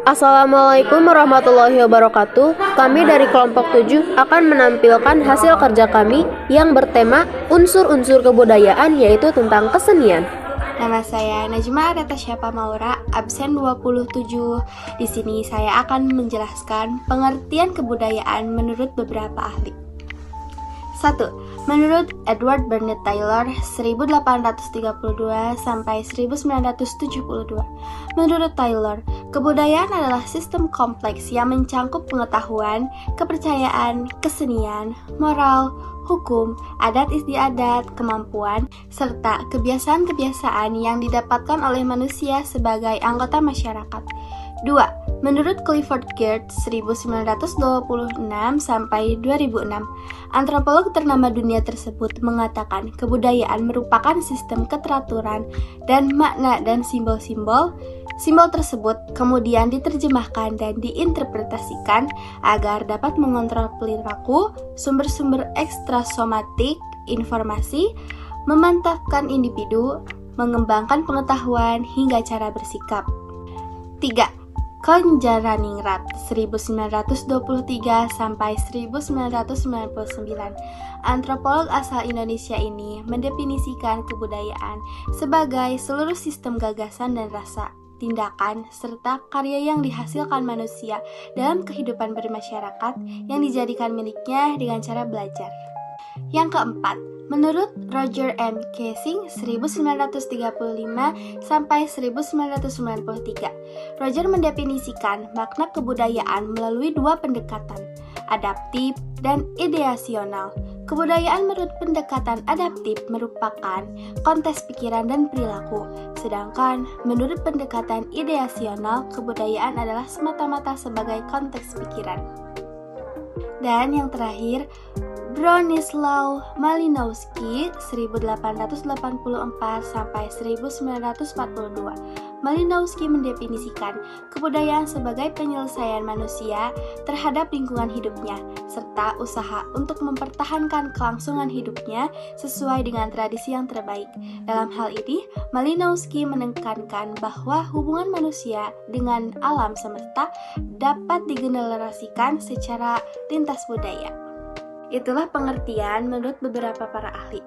Assalamualaikum warahmatullahi wabarakatuh. Kami dari kelompok 7 akan menampilkan hasil kerja kami yang bertema unsur-unsur kebudayaan, yaitu tentang kesenian. Nama saya Najma Aratasyafa Maura, absen 27. Di sini saya akan menjelaskan pengertian kebudayaan menurut beberapa ahli. 1. Menurut Edward Bernard Taylor 1832 sampai 1972. Menurut Taylor, kebudayaan adalah sistem kompleks yang mencangkup pengetahuan, kepercayaan, kesenian, moral, hukum, adat istiadat, kemampuan, serta kebiasaan-kebiasaan yang didapatkan oleh manusia sebagai anggota masyarakat. 2. Menurut Clifford Geertz 1926 sampai 2006, antropolog ternama dunia tersebut mengatakan kebudayaan merupakan sistem keteraturan dan makna dan simbol-simbol. Simbol tersebut kemudian diterjemahkan dan diinterpretasikan agar dapat mengontrol perilaku, sumber-sumber ekstrasomatik, informasi, memantapkan individu, mengembangkan pengetahuan hingga cara bersikap. 3. Konjaraningrat 1923 sampai 1999. Antropolog asal Indonesia ini mendefinisikan kebudayaan sebagai seluruh sistem gagasan dan rasa, tindakan, serta karya yang dihasilkan manusia dalam kehidupan bermasyarakat yang dijadikan miliknya dengan cara belajar. Yang keempat, menurut Roger M. Casing 1935 sampai 1993, Roger mendefinisikan makna kebudayaan melalui dua pendekatan, adaptif dan ideasional. Kebudayaan menurut pendekatan adaptif merupakan konteks pikiran dan perilaku, sedangkan menurut pendekatan ideasional, kebudayaan adalah semata-mata sebagai konteks pikiran. Dan yang terakhir, Bronislaw Malinowski 1884 sampai 1942. Malinowski mendefinisikan kebudayaan sebagai penyelesaian manusia terhadap lingkungan hidupnya serta usaha untuk mempertahankan kelangsungan hidupnya sesuai dengan tradisi yang terbaik. Dalam hal ini, Malinowski menekankan bahwa hubungan manusia dengan alam semesta dapat digenerasikan secara lintas budaya. Itulah pengertian menurut beberapa para ahli.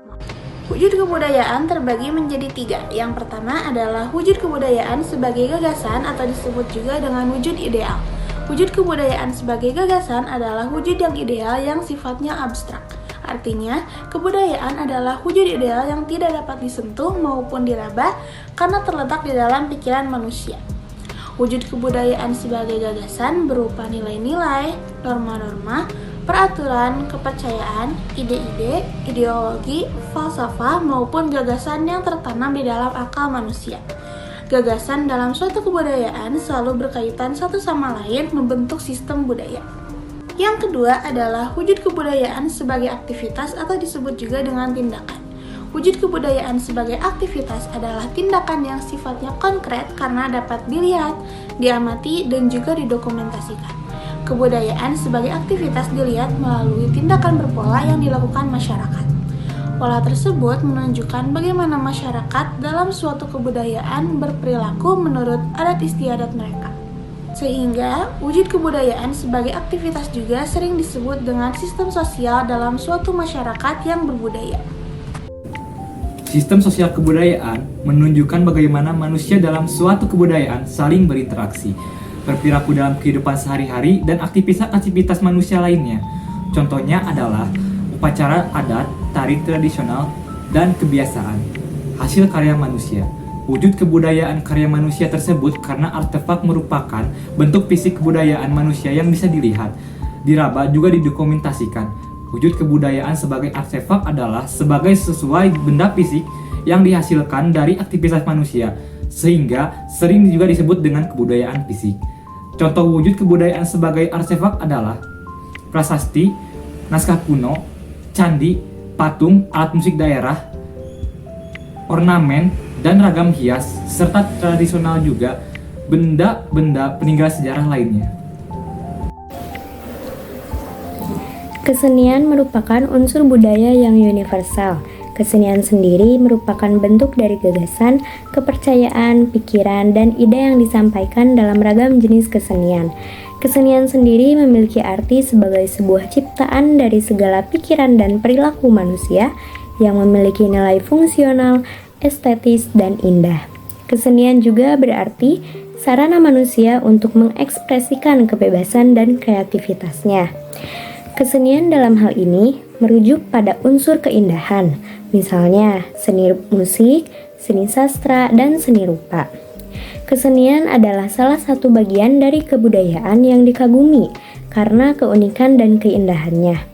Wujud kebudayaan terbagi menjadi 3. Yang pertama adalah wujud kebudayaan sebagai gagasan atau disebut juga dengan wujud ideal. Wujud kebudayaan sebagai gagasan adalah wujud yang ideal yang sifatnya abstrak. Artinya, kebudayaan adalah wujud ideal yang tidak dapat disentuh maupun diraba karena terletak di dalam pikiran manusia. Wujud kebudayaan sebagai gagasan berupa nilai-nilai, norma-norma, peraturan, kepercayaan, ide-ide, ideologi, falsafah, maupun gagasan yang tertanam di dalam akal manusia. Gagasan dalam suatu kebudayaan selalu berkaitan satu sama lain membentuk sistem budaya. Yang kedua adalah wujud kebudayaan sebagai aktivitas atau disebut juga dengan tindakan. Wujud kebudayaan sebagai aktivitas adalah tindakan yang sifatnya konkret karena dapat dilihat, diamati, dan juga didokumentasikan. Kebudayaan sebagai aktivitas dilihat melalui tindakan berpola yang dilakukan masyarakat. Pola tersebut menunjukkan bagaimana masyarakat dalam suatu kebudayaan berperilaku menurut adat istiadat mereka. Sehingga, wujud kebudayaan sebagai aktivitas juga sering disebut dengan sistem sosial dalam suatu masyarakat yang berbudaya. Sistem sosial kebudayaan menunjukkan bagaimana manusia dalam suatu kebudayaan saling berinteraksi, berperilaku dalam kehidupan sehari-hari dan aktivitas manusia lainnya. Contohnya adalah upacara adat, tari tradisional, dan kebiasaan. Hasil karya manusia. Wujud kebudayaan karya manusia tersebut karena artefak merupakan bentuk fisik kebudayaan manusia yang bisa dilihat, diraba, juga didokumentasikan. Wujud kebudayaan sebagai artefak adalah sebagai sesuai benda fisik yang dihasilkan dari aktivitas manusia, sehingga sering juga disebut dengan kebudayaan fisik. Contoh wujud kebudayaan sebagai artefak adalah prasasti, naskah kuno, candi, patung, alat musik daerah, ornamen, dan ragam hias, serta tradisional juga benda-benda peninggalan sejarah lainnya. Kesenian merupakan unsur budaya yang universal. Kesenian sendiri merupakan bentuk dari gagasan, kepercayaan, pikiran, dan ide yang disampaikan dalam ragam jenis kesenian. Kesenian sendiri memiliki arti sebagai sebuah ciptaan dari segala pikiran dan perilaku manusia yang memiliki nilai fungsional, estetis, dan indah. Kesenian juga berarti sarana manusia untuk mengekspresikan kebebasan dan kreativitasnya. Kesenian dalam hal ini merujuk pada unsur keindahan, misalnya seni musik, seni sastra, dan seni rupa. Kesenian adalah salah satu bagian dari kebudayaan yang dikagumi karena keunikan dan keindahannya.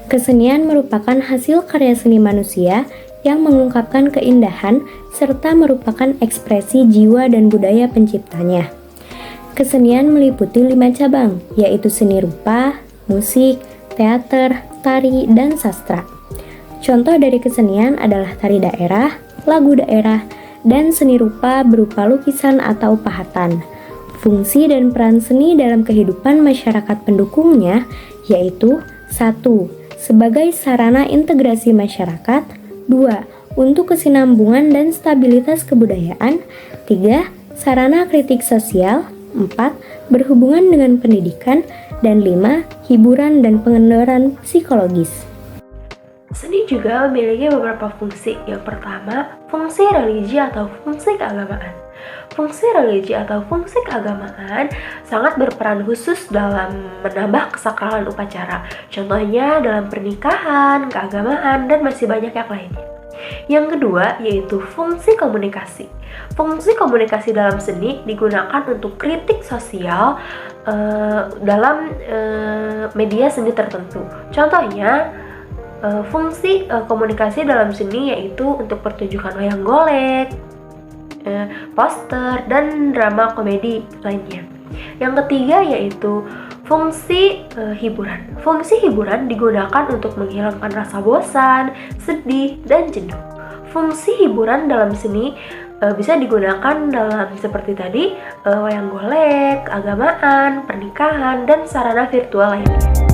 Kesenian merupakan hasil karya seni manusia yang mengungkapkan keindahan serta merupakan ekspresi jiwa dan budaya penciptanya. Kesenian meliputi 5 cabang, yaitu seni rupa, musik, teater, tari, dan sastra. Contoh dari kesenian adalah tari daerah, lagu daerah, dan seni rupa berupa lukisan atau pahatan. Fungsi dan peran seni dalam kehidupan masyarakat pendukungnya yaitu 1. Sebagai sarana integrasi masyarakat, 2. Untuk kesinambungan dan stabilitas kebudayaan, 3. Sarana kritik sosial, 4. Berhubungan dengan pendidikan, dan 5. Hiburan dan pengendaran psikologis. Seni juga memiliki beberapa fungsi. Yang pertama, fungsi religi atau fungsi keagamaan. Fungsi religi atau fungsi keagamaan sangat berperan khusus dalam menambah kesakralan upacara. Contohnya dalam pernikahan, keagamaan, dan masih banyak yang lainnya. Yang kedua yaitu fungsi komunikasi. Fungsi komunikasi dalam seni digunakan untuk kritik sosial dalam media seni tertentu. Contohnya fungsi komunikasi dalam seni yaitu untuk pertunjukan wayang golek, poster, dan drama komedi lainnya. Yang ketiga yaitu fungsi hiburan. Fungsi hiburan digunakan untuk menghilangkan rasa bosan, sedih, dan jenuh. Fungsi hiburan dalam seni bisa digunakan dalam seperti tadi wayang golek, keagamaan, pernikahan, dan sarana virtual lainnya.